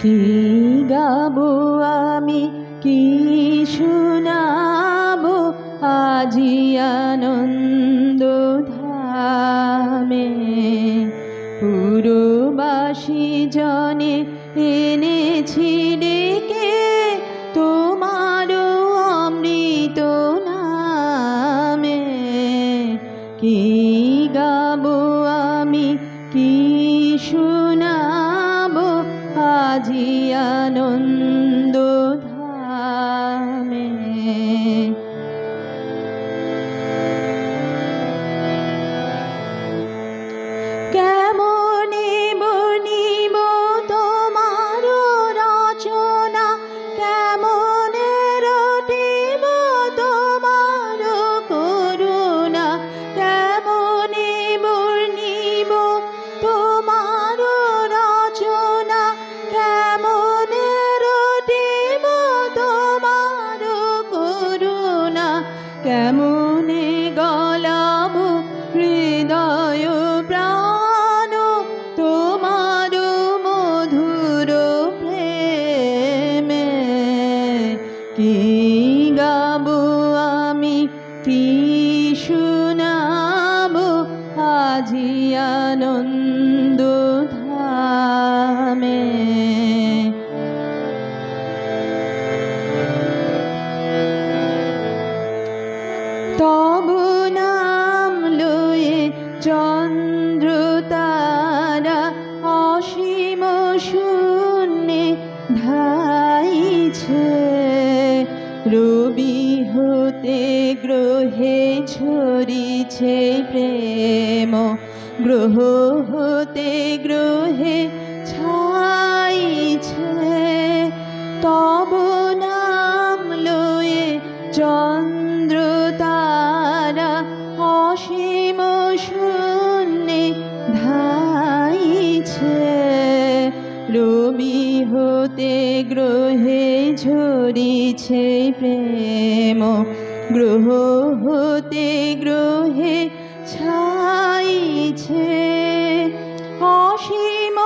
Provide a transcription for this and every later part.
কি গাবো আমি, কি শোনাবো আজি আনন্দ ধামে। পুরবাসী জনে এনেছি ডেকে তোমার অমৃত নামে। কি গাবো আমি, কি শোনাবো আজি আনন্দ ধামে। কেমনে বনিব তোমার রচনা, কেমনে রটিব তোমার করুণা, কেমনে বনিব তোমার রচনা, কেমনে রটিব তোমার করুণা, কেমনে গলাবো হৃদয় প্রাণ তোমার মধুর প্রেমে। কি গাবো আমি, কি শোনাবো আজি আনন্দ ধামে। তব নাম লয়ে চন্দ্র তারা অসীম শূন্যে ধাইছে। রবি হতে গ্রহে ছড়িছে প্রেম, গ্রহ হতে গ্রহে ছাইছে। তব নাম লয়ে চন্দ্র তারা অসীম শূন্যে ধাইছে। রবি হতে গ্রহে ঝরিছে প্রেম, গ্রহ হতে গ্রহে ছাইছে। অসীম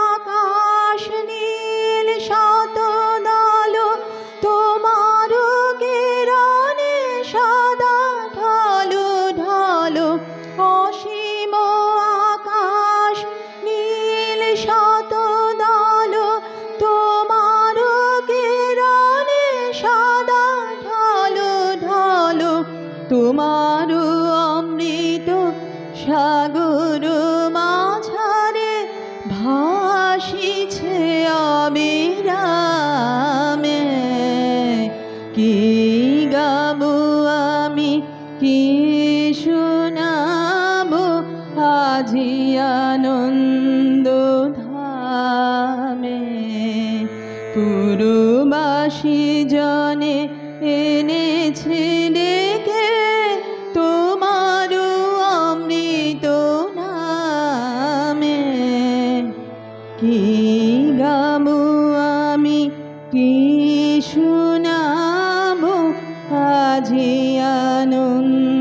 আকাশ নীল শত দল তোমার কিরণে সদা ঢালো ঢালো। অসীম আকাশ নীল শত দল তোমার কিরণে সদা ঢালো ঢালো। তোমার অমৃত সাগর মাঝারে ভাসিছে অবিরামে। কি গাবো আমি, কি শোনাবো আজি আনন্দ ধামে। পুরবাসী জনে এনেছে ডেকে তোমার অমৃত নামে। কি গাবো আমি, কি শোনাবো আজি আনন্দ